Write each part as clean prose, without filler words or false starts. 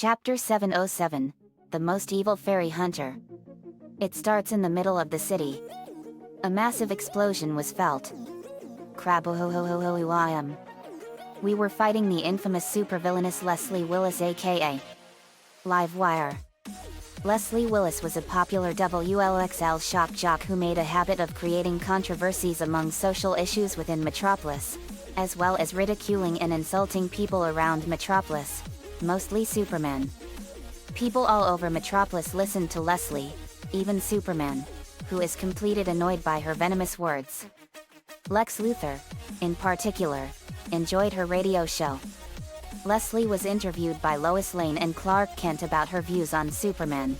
Chapter 707, The Most Evil Fairy Hunter. It starts in the middle of the city. A massive explosion was felt. Crab-o-ho-ho-ho-ho-ho-I-am. We were fighting the infamous supervillainess Leslie Willis aka Livewire. Leslie Willis was a popular WLXL shock jock who made a habit of creating controversies among social issues within Metropolis, as well as ridiculing and insulting people around Metropolis, mostly Superman. People all over Metropolis listened to Leslie, even Superman, who is completely annoyed by her venomous words. Lex Luthor, in particular, enjoyed her radio show. Leslie was interviewed by Lois Lane and Clark Kent about her views on Superman.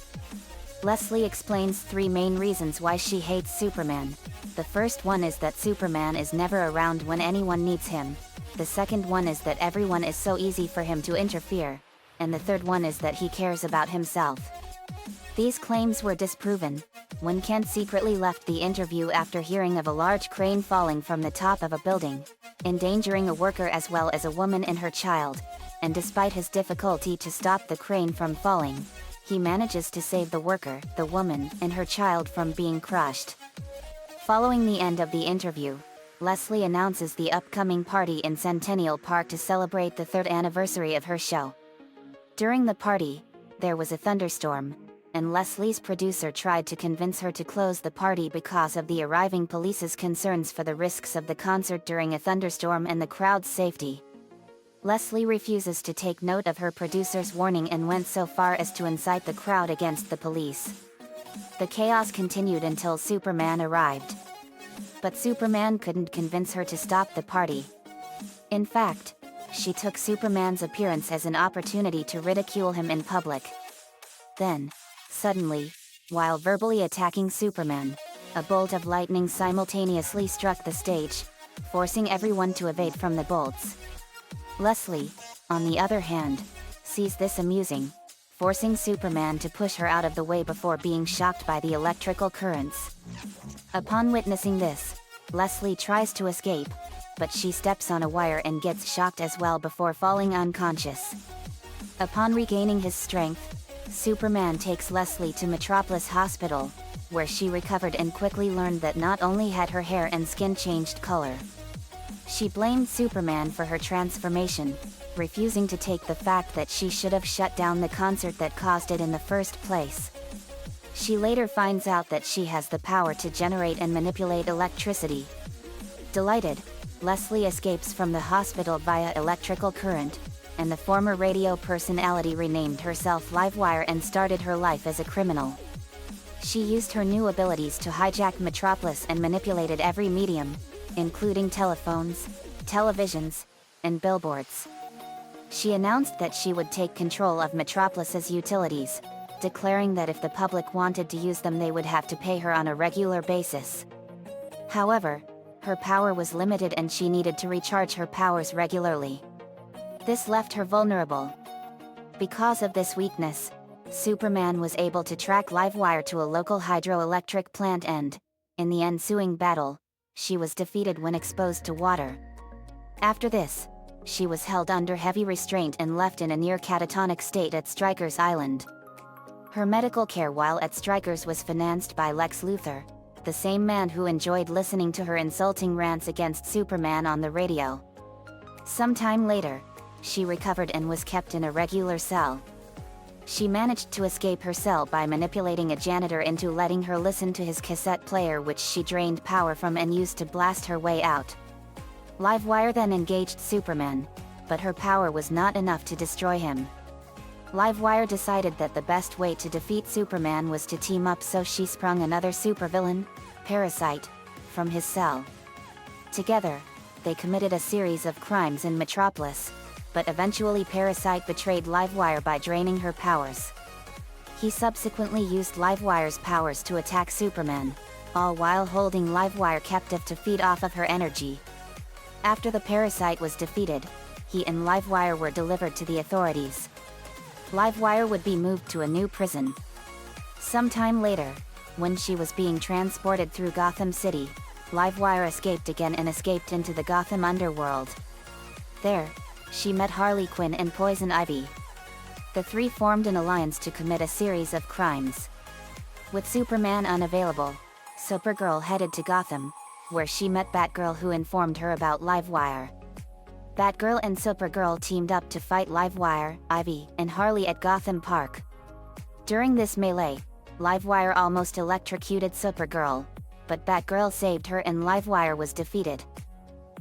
Leslie explains 3 main reasons why she hates Superman. The first one is that Superman is never around when anyone needs him. The second one is that everyone is so easy for him to interfere. And the third one is that he cares about himself. These claims were disproven when Kent secretly left the interview after hearing of a large crane falling from the top of a building, endangering a worker as well as a woman and her child, and despite his difficulty to stop the crane from falling, he manages to save the worker, the woman, and her child from being crushed. Following the end of the interview, Leslie announces the upcoming party in Centennial Park to celebrate the 3rd anniversary of her show. During the party, there was a thunderstorm, and Leslie's producer tried to convince her to close the party because of the arriving police's concerns for the risks of the concert during a thunderstorm and the crowd's safety. Leslie refuses to take note of her producer's warning and went so far as to incite the crowd against the police. The chaos continued until Superman arrived. But Superman couldn't convince her to stop the party. In fact, she took Superman's appearance as an opportunity to ridicule him in public. Then, suddenly, while verbally attacking Superman, a bolt of lightning simultaneously struck the stage, forcing everyone to evade from the bolts. Leslie, on the other hand, sees this amusing, forcing Superman to push her out of the way before being shocked by the electrical currents. Upon witnessing this, Leslie tries to escape, but she steps on a wire and gets shocked as well before falling unconscious. Upon regaining his strength, Superman takes Leslie to Metropolis Hospital, where she recovered and quickly learned that not only had her hair and skin changed color. She blamed Superman for her transformation, refusing to take the fact that she should have shut down the concert that caused it in the first place. She later finds out that she has the power to generate and manipulate electricity. Delighted, Leslie escapes from the hospital via electrical current, and the former radio personality renamed herself Livewire and started her life as a criminal. She used her new abilities to hijack Metropolis and manipulated every medium, including telephones, televisions, and billboards. She announced that she would take control of Metropolis's utilities, declaring that if the public wanted to use them they would have to pay her on a regular basis. However, her power was limited and she needed to recharge her powers regularly. This left her vulnerable. Because of this weakness, Superman was able to track Livewire to a local hydroelectric plant and, in the ensuing battle, she was defeated when exposed to water. After this, she was held under heavy restraint and left in a near catatonic state at Stryker's Island. Her medical care while at Stryker's was financed by Lex Luthor, the same man who enjoyed listening to her insulting rants against Superman on the radio. Sometime later, she recovered and was kept in a regular cell. She managed to escape her cell by manipulating a janitor into letting her listen to his cassette player, which she drained power from and used to blast her way out. Livewire then engaged Superman, but her power was not enough to destroy him. Livewire decided that the best way to defeat Superman was to team up, so she sprung another supervillain, Parasite, from his cell. Together, they committed a series of crimes in Metropolis, but eventually Parasite betrayed Livewire by draining her powers. He subsequently used Livewire's powers to attack Superman, all while holding Livewire captive to feed off of her energy. After the Parasite was defeated, he and Livewire were delivered to the authorities. Livewire would be moved to a new prison. Sometime later, when she was being transported through Gotham City, Livewire escaped again and escaped into the Gotham underworld. There, she met Harley Quinn and Poison Ivy. The three formed an alliance to commit a series of crimes. With Superman unavailable, Supergirl headed to Gotham, where she met Batgirl, who informed her about Livewire. Batgirl and Supergirl teamed up to fight Livewire, Ivy, and Harley at Gotham Park. During this melee, Livewire almost electrocuted Supergirl, but Batgirl saved her and Livewire was defeated.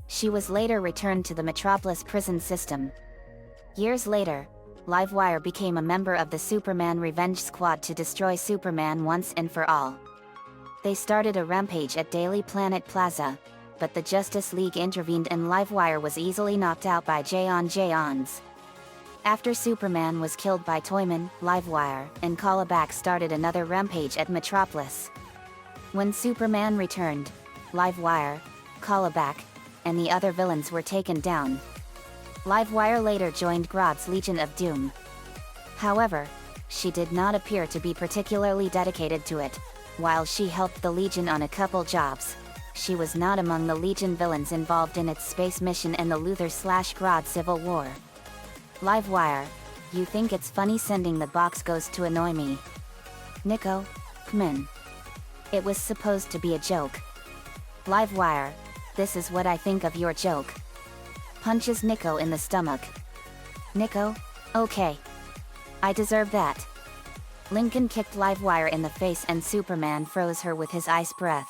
She was later returned to the Metropolis prison system. Years later, Livewire became a member of the Superman Revenge Squad to destroy Superman once and for all. They started a rampage at Daily Planet Plaza, but the Justice League intervened and Livewire was easily knocked out by Jay-On-Jay-Ons. After Superman was killed by Toyman, Livewire and Callback started another rampage at Metropolis. When Superman returned, Livewire, Callback, and the other villains were taken down. Livewire later joined Grodd's Legion of Doom. However, she did not appear to be particularly dedicated to it. While she helped the Legion on a couple jobs, she was not among the Legion villains involved in its space mission and the Luthor/Grodd Civil War. Livewire, you think it's funny sending the box goes to annoy me? Nico, come in. It was supposed to be a joke. Livewire, this is what I think of your joke. Punches Nico in the stomach. Nico, okay. I deserve that. Lincoln kicked Livewire in the face and Superman froze her with his ice breath.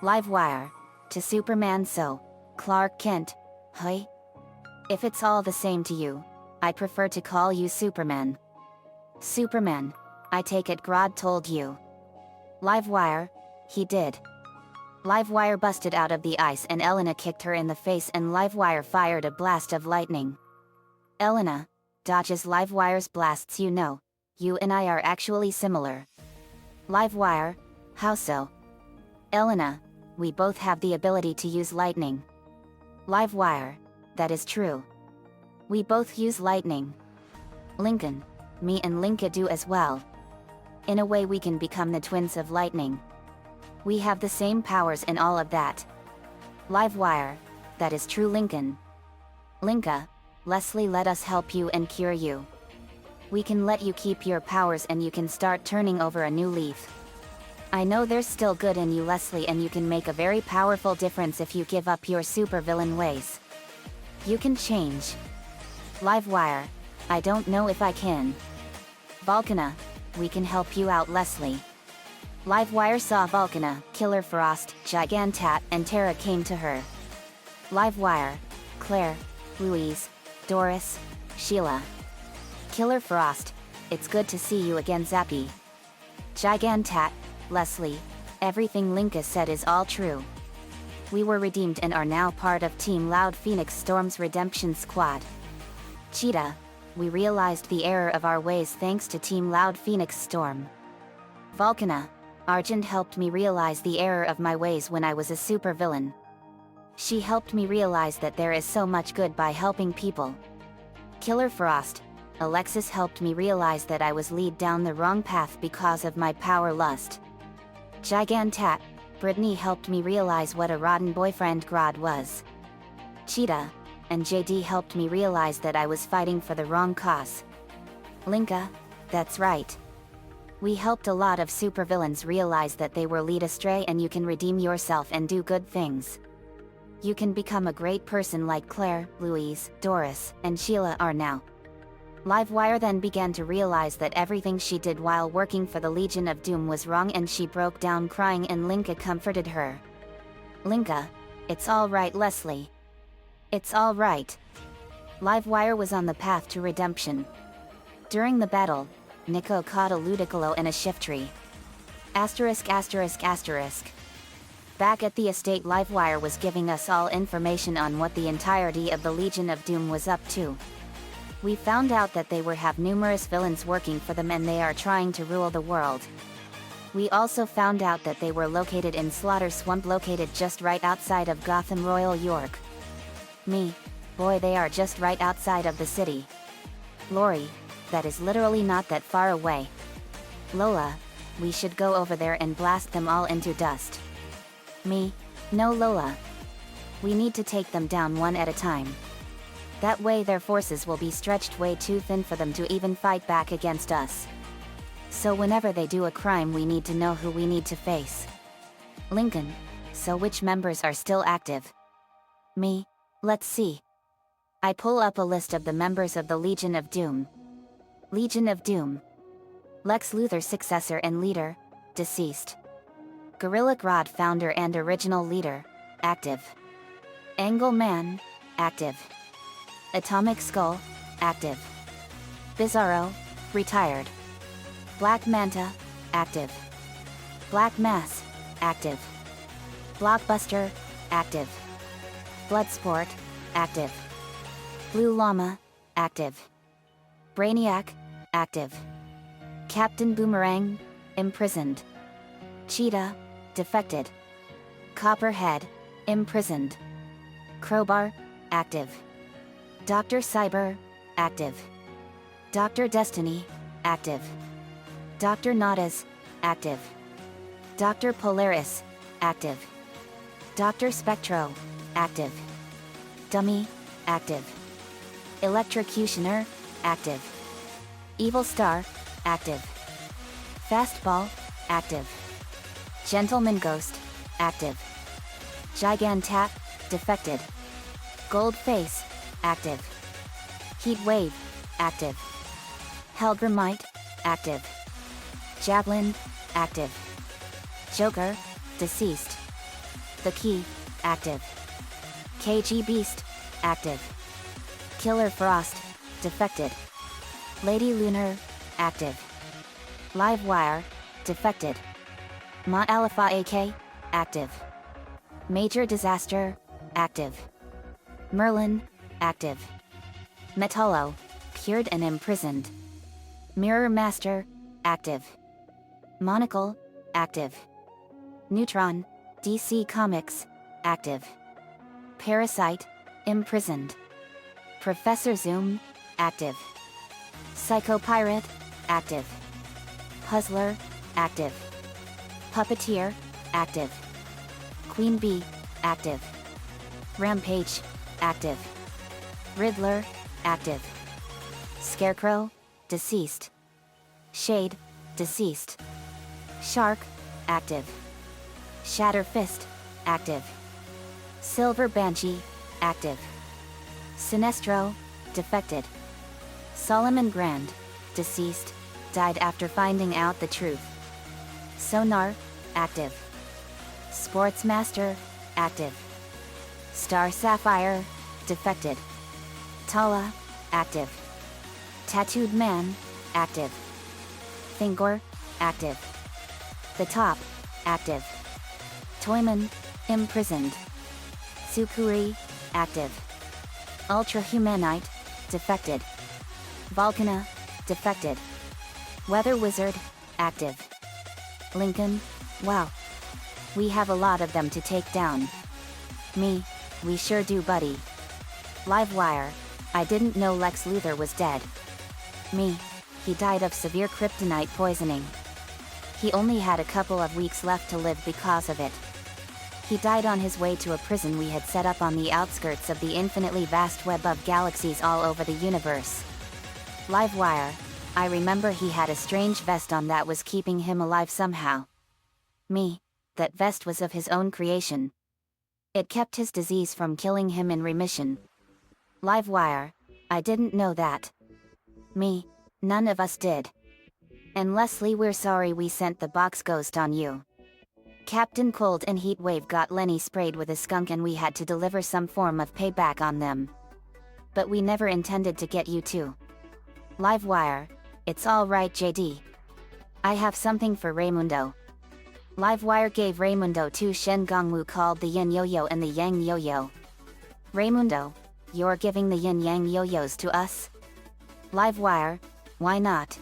Livewire, to Superman, so, Clark Kent, hey? If it's all the same to you, I prefer to call you Superman. Superman, I take it Grodd told you. Livewire, he did. Livewire busted out of the ice and Elena kicked her in the face and Livewire fired a blast of lightning. Elena dodges Livewire's blasts. You know, you and I are actually similar. Livewire, how so? Elena, we both have the ability to use lightning. Livewire, that is true. We both use lightning. Lincoln, me and Linka do as well. In a way we can become the twins of lightning. We have the same powers and all of that. Livewire, that is true. Lincoln. Linka, Leslie, let us help you and cure you. We can let you keep your powers and you can start turning over a new leaf. I know there's still good in you, Leslie, and you can make a very powerful difference if you give up your supervillain ways. You can change. Livewire, I don't know if I can. Volcana, we can help you out, Leslie. Livewire saw Volcana, Killer Frost, Gigantat, and Terra came to her. Livewire, Claire, Louise, Doris, Sheila. Killer Frost, it's good to see you again, Zappy. Gigantat, Leslie, everything Linka said is all true. We were redeemed and are now part of Team Loud Phoenix Storm's Redemption Squad. Cheetah, we realized the error of our ways thanks to Team Loud Phoenix Storm. Volcana, Argent helped me realize the error of my ways when I was a supervillain. She helped me realize that there is so much good by helping people. Killer Frost, Alexis helped me realize that I was lead down the wrong path because of my power lust. Gigantat, Brittany helped me realize what a rotten boyfriend Grodd was. Cheetah and JD helped me realize that I was fighting for the wrong cause. Linka, that's right. We helped a lot of supervillains realize that they were led astray and you can redeem yourself and do good things. You can become a great person like Claire, Louise, Doris, and Sheila are now. Livewire then began to realize that everything she did while working for the Legion of Doom was wrong and she broke down crying and Linka comforted her. Linka, it's all right, Leslie. It's all right. Livewire was on the path to redemption. During the battle, Nico caught a Ludicolo and a Shiftry. *****. Back at the estate, Livewire was giving us all information on what the entirety of the Legion of Doom was up to. We found out that they have numerous villains working for them and they are trying to rule the world. We also found out that they were located in Slaughter Swamp, located just right outside of Gotham Royal York. Boy, they are just right outside of the city. Lori, that is literally not that far away. Lola, we should go over there and blast them all into dust. No, Lola. We need to take them down one at a time. That way their forces will be stretched way too thin for them to even fight back against us. So whenever they do a crime we need to know who we need to face. Lincoln, so which members are still active? Me, let's see. I pull up a list of the members of the Legion of Doom. Legion of Doom. Lex Luthor's successor and leader, deceased. Gorilla Grodd founder and original leader, active. Angle Man, active. Atomic Skull, active. Bizarro, retired. Black Manta, active. Black Mass, active. Blockbuster, active. Bloodsport, active. Blue Llama, active. Brainiac, active. Captain Boomerang, imprisoned. Cheetah, defected. Copperhead, imprisoned. Crowbar, active. Dr. Cyber, active. Dr. Destiny, active. Dr. Nadas, active. Dr. Polaris, active. Dr. Spectro, active. Dummy, active. Electrocutioner, active. Evil Star, active. Fastball, active. Gentleman Ghost, active. Gigantat, defected. Gold Face, active. Heat Wave, active. Helgramite, active. Javelin, active. Joker, deceased. The Key, active. KG Beast, active. Killer Frost, defected. Lady Lunar, active. Livewire, defected. Ma Alpha AK, active. Major Disaster, active. Merlin, active. Metallo, cured and imprisoned. Mirror Master, active. Monocle, active. Neutron, DC Comics, active. Parasite, imprisoned. Professor Zoom, active. Psychopirate, active. Puzzler, active. Puppeteer, active. Queen Bee, active. Rampage, active. Riddler, active. Scarecrow, deceased. Shade, deceased. Shark, active. Shatterfist, active. Silver Banshee, active. Sinestro, defected. Solomon Grand, deceased, died after finding out the truth. Sonar, active. Sportsmaster, active. Star Sapphire, defected. Tala, active. Tattooed Man, active. Thingor, active. The Top, active. Toyman, imprisoned. Sukuri, active. Ultrahumanite, defected. Volcana, defected. Weather Wizard, active. Lincoln, wow. We have a lot of them to take down. Me, we sure do, buddy. Livewire, I didn't know Lex Luthor was dead. Me, he died of severe kryptonite poisoning. He only had a couple of weeks left to live because of it. He died on his way to a prison we had set up on the outskirts of the infinitely vast web of galaxies all over the universe. Livewire, I remember he had a strange vest on that was keeping him alive somehow. Me, that vest was of his own creation. It kept his disease from killing him in remission. Livewire, I didn't know that. Me, none of us did. And Leslie, we're sorry we sent the box ghost on you. Captain Cold and Heatwave got Lenny sprayed with a skunk and we had to deliver some form of payback on them. But we never intended to get you too. Livewire, it's all right, JD. I have something for Raymundo. Livewire gave Raymundo two Shen Gongwu called the Yin Yo-Yo and the Yang Yo-Yo. Raymundo, you're giving the Yin Yang Yo-Yos to us? Livewire, why not?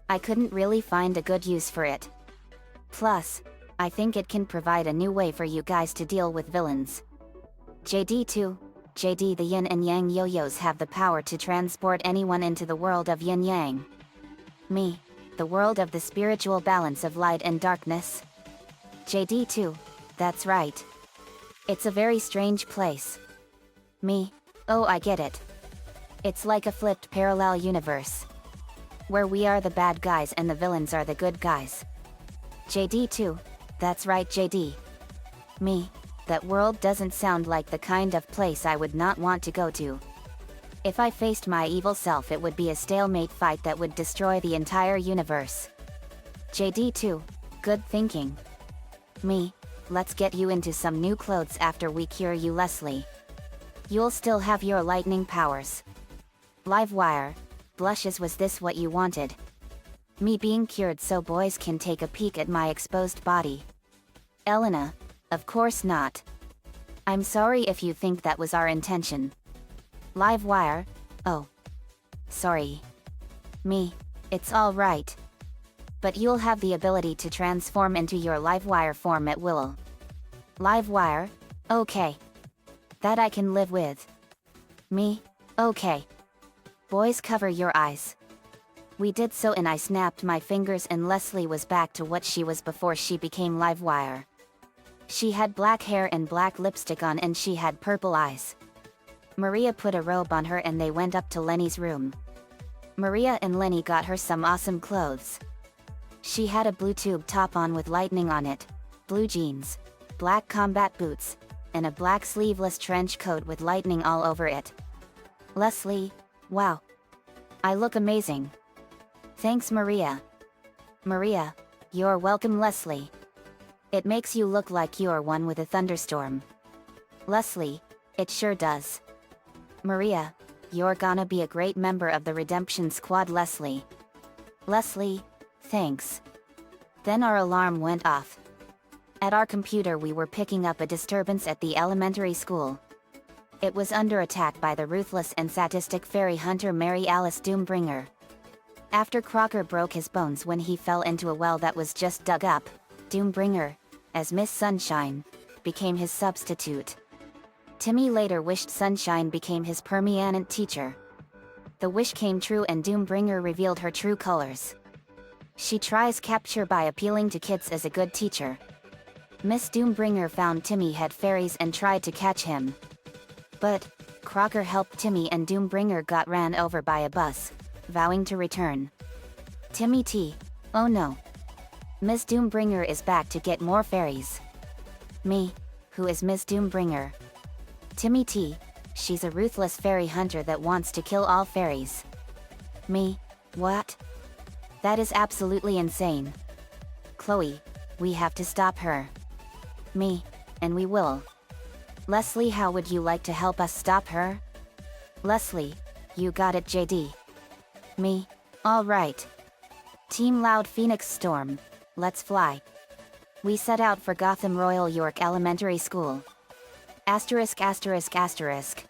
I couldn't really find a good use for it. Plus, I think it can provide a new way for you guys to deal with villains. JD too. JD, the Yin and Yang Yo-Yos have the power to transport anyone into the world of Yin Yang. Me, the world of the spiritual balance of light and darkness. JD too, that's right. It's a very strange place. Me, oh I get it, It's like a flipped parallel universe, where we are the bad guys and the villains are the good guys. JD too. That's right, JD. Me. That world doesn't sound like the kind of place I would not want to go to. If I faced my evil self, it would be a stalemate fight that would destroy the entire universe. JD too. Good thinking. Me. Let's get you into some new clothes after we cure you, Leslie. You'll still have your lightning powers. Livewire. Blushes, was this what you wanted? Me being cured so boys can take a peek at my exposed body. Elena. Of course not. I'm sorry if you think that was our intention. Livewire. Oh. Sorry. Me. It's all right. But you'll have the ability to transform into your Livewire form at will. Livewire. Okay. That I can live with. Me. Okay. Boys, cover your eyes. We did so and I snapped my fingers and Leslie was back to what she was before she became Livewire. She had black hair and black lipstick on and she had purple eyes. Maria put a robe on her and they went up to Lenny's room. Maria and Lenny got her some awesome clothes. She had a blue tube top on with lightning on it, blue jeans, black combat boots, and a black sleeveless trench coat with lightning all over it. Leslie, wow. I look amazing. Thanks, Maria. Maria, you're welcome, Leslie. It makes you look like you're one with a thunderstorm. Leslie, it sure does. Maria, you're gonna be a great member of the Redemption Squad, Leslie. Leslie, thanks. Then our alarm went off. At our computer we were picking up a disturbance at the elementary school. It was under attack by the ruthless and sadistic fairy hunter Mary Alice Doombringer. After Crocker broke his bones when he fell into a well that was just dug up, Doombringer, as Miss Sunshine, became his substitute. Timmy later wished Sunshine became his permanent teacher. The wish came true and Doombringer revealed her true colors. She tries capture by appealing to kids as a good teacher. Miss Doombringer found Timmy had fairies and tried to catch him. But Crocker helped Timmy and Doombringer got ran over by a bus, vowing to return. Timmy T. Oh no. Miss Doombringer is back to get more fairies. Me. Who is Miss Doombringer? Timmy T. She's a ruthless fairy hunter that wants to kill all fairies. Me. What? That is absolutely insane. Chloe. We have to stop her. Me. And we will. Leslie, how would you like to help us stop her? Leslie. You got it, JD. Me. All right. Team Loud Phoenix Storm. Let's fly. We set out for Gotham Royal York Elementary School. Asterisk asterisk asterisk.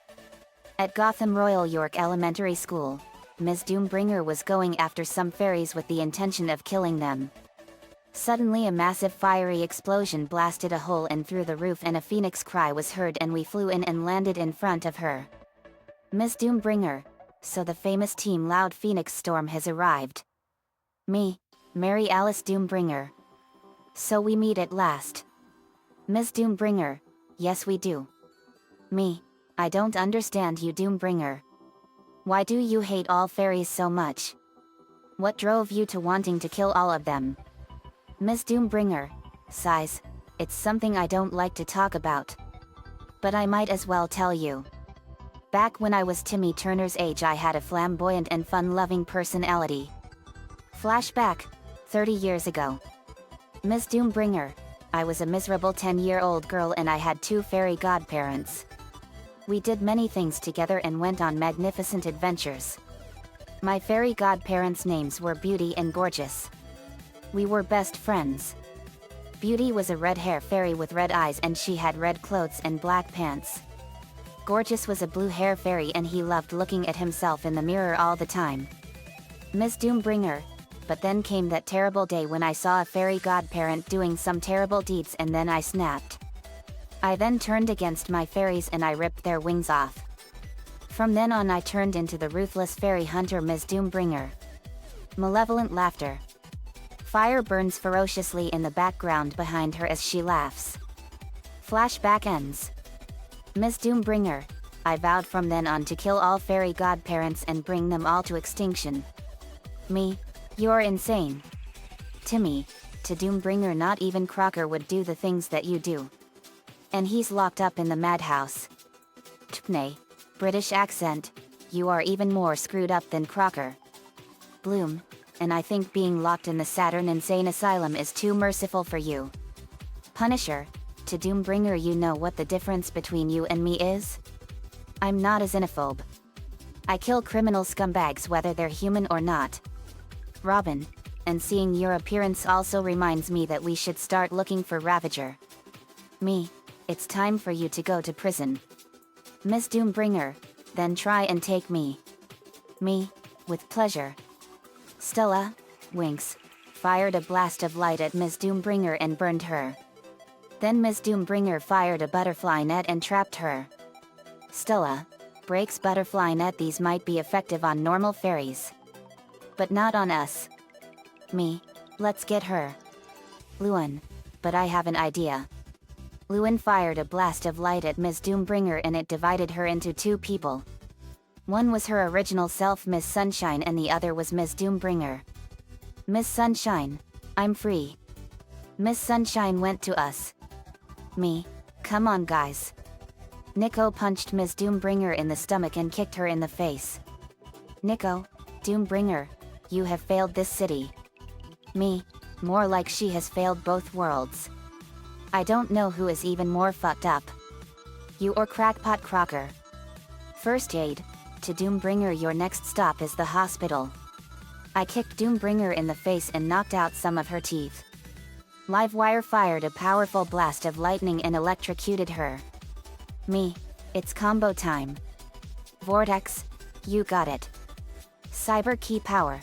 At Gotham Royal York Elementary School, Ms. Doombringer was going after some fairies with the intention of killing them. Suddenly a massive fiery explosion blasted a hole in through the roof and a phoenix cry was heard and we flew in and landed in front of her. Ms. Doombringer, so the famous Team Loud Phoenix Storm has arrived. Me, Mary Alice Doombringer. So we meet at last. Ms. Doombringer, yes we do. Me, I don't understand you, Doombringer. Why do you hate all fairies so much? What drove you to wanting to kill all of them? Ms. Doombringer, sighs, it's something I don't like to talk about. But I might as well tell you. Back when I was Timmy Turner's age I had a flamboyant and fun-loving personality. Flashback, 30 years ago. Ms. Doombringer, I was a miserable 10-year-old girl and I had 2 fairy godparents. We did many things together and went on magnificent adventures. My fairy godparents' names were Beauty and Gorgeous. We were best friends. Beauty was a red hair fairy with red eyes and she had red clothes and black pants. Gorgeous was a blue hair fairy and he loved looking at himself in the mirror all the time. Ms. Doombringer, but then came that terrible day when I saw a fairy godparent doing some terrible deeds and then I snapped. I then turned against my fairies and I ripped their wings off. From then on I turned into the ruthless fairy hunter Ms. Doombringer. Malevolent laughter. Fire burns ferociously in the background behind her as she laughs. Flashback ends. Ms. Doombringer, I vowed from then on to kill all fairy godparents and bring them all to extinction. Me? You're insane. Timmy, to Doombringer, not even Crocker would do the things that you do. And he's locked up in the madhouse. Tpne, British accent, you are even more screwed up than Crocker. Bloom, and I think being locked in the Saturn Insane Asylum is too merciful for you. Punisher, to Doombringer, you know what the difference between you and me is? I'm not a xenophobe. I kill criminal scumbags whether they're human or not. Robin, and seeing your appearance also reminds me that we should start looking for Ravager. Me, it's time for you to go to prison. Miss Doombringer, then try and take me. Me, with pleasure. Stella, winks, fired a blast of light at Miss Doombringer and burned her. Then Miss Doombringer fired a butterfly net and trapped her. Stella, breaks butterfly net. These might be effective on normal fairies, but not on us. Me, let's get her. Luan, but I have an idea. Luan fired a blast of light at Miss Doombringer and it divided her into two people. One was her original self, Miss Sunshine, and the other was Miss Doombringer. Miss Sunshine, I'm free. Miss Sunshine went to us. Me, come on guys. Nico punched Miss Doombringer in the stomach and kicked her in the face. Nico, Doombringer, you have failed this city. Me, more like she has failed both worlds. I don't know who is even more fucked up. You or Crackpot Crocker. First aid, to Doombringer, your next stop is the hospital. I kicked Doombringer in the face and knocked out some of her teeth. Livewire fired a powerful blast of lightning and electrocuted her. Me, it's combo time. Vortex, you got it. Cyber key power.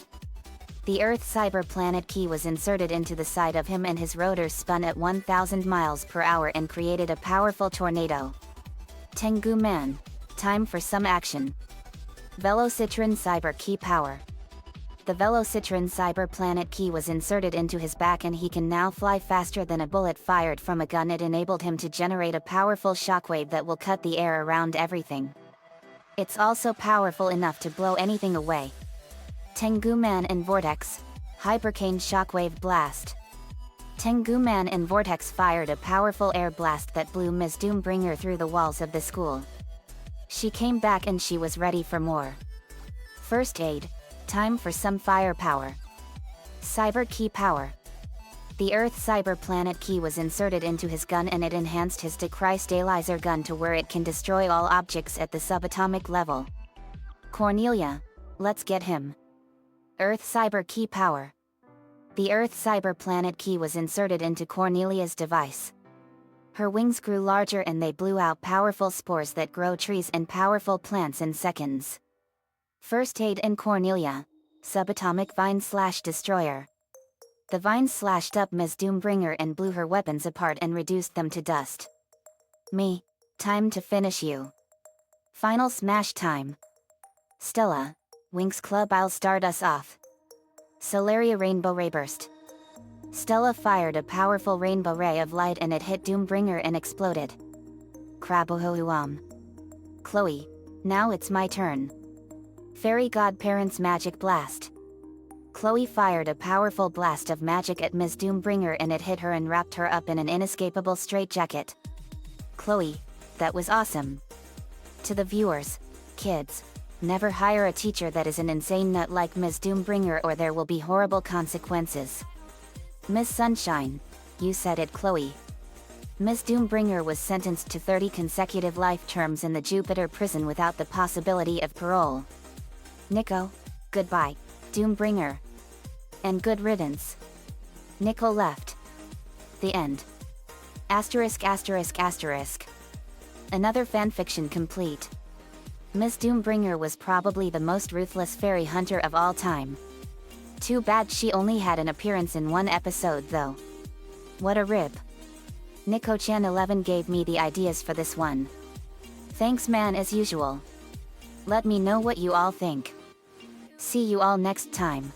The Earth cyber planet key was inserted into the side of him and his rotors spun at 1000 miles per hour and created a powerful tornado. Tengu Man, time for some action. Velocitron cyber key power. The Velocitron cyber planet key was inserted into his back and he can now fly faster than a bullet fired from a gun. It enabled him to generate a powerful shockwave that will cut the air around everything. It's also powerful enough to blow anything away. Tengu Man and Vortex, Hypercane Shockwave Blast. Tengu Man and Vortex fired a powerful air blast that blew Miss Doombringer through the walls of the school. She came back and she was ready for more. First aid, time for some firepower. Cyber key power. The Earth cyber planet key was inserted into his gun and it enhanced his Decry-Stabilizer gun to where it can destroy all objects at the subatomic level. Cornelia, let's get him. Earth cyber key power. The Earth cyber planet key was inserted into Cornelia's device. Her wings grew larger and they blew out powerful spores that grow trees and powerful plants in seconds. First aid and Cornelia, subatomic vine/destroyer. The vines slashed up Ms. Doombringer and blew her weapons apart and reduced them to dust. Me, time to finish you. Final smash time. Stella, Winx Club, I'll start us off. Solaria Rainbow Ray Burst. Stella fired a powerful rainbow ray of light and it hit Doombringer and exploded. Krabohohuam. Chloe, now it's my turn. Fairy Godparents Magic Blast. Chloe fired a powerful blast of magic at Ms. Doombringer and it hit her and wrapped her up in an inescapable straitjacket. Chloe, that was awesome. To the viewers, kids, never hire a teacher that is an insane nut like Ms. Doombringer or there will be horrible consequences. Miss Sunshine, you said it, Chloe. Ms. Doombringer was sentenced to 30 consecutive life terms in the Jupiter prison without the possibility of parole. Nico, goodbye, Doombringer. And good riddance. Nico left. The end. Asterisk asterisk asterisk. Another fanfiction complete. Miss Doombringer was probably the most ruthless fairy hunter of all time. Too bad she only had an appearance in one episode though. What a rip. Nico-chan11 gave me the ideas for this one. Thanks man as usual. Let me know what you all think. See you all next time.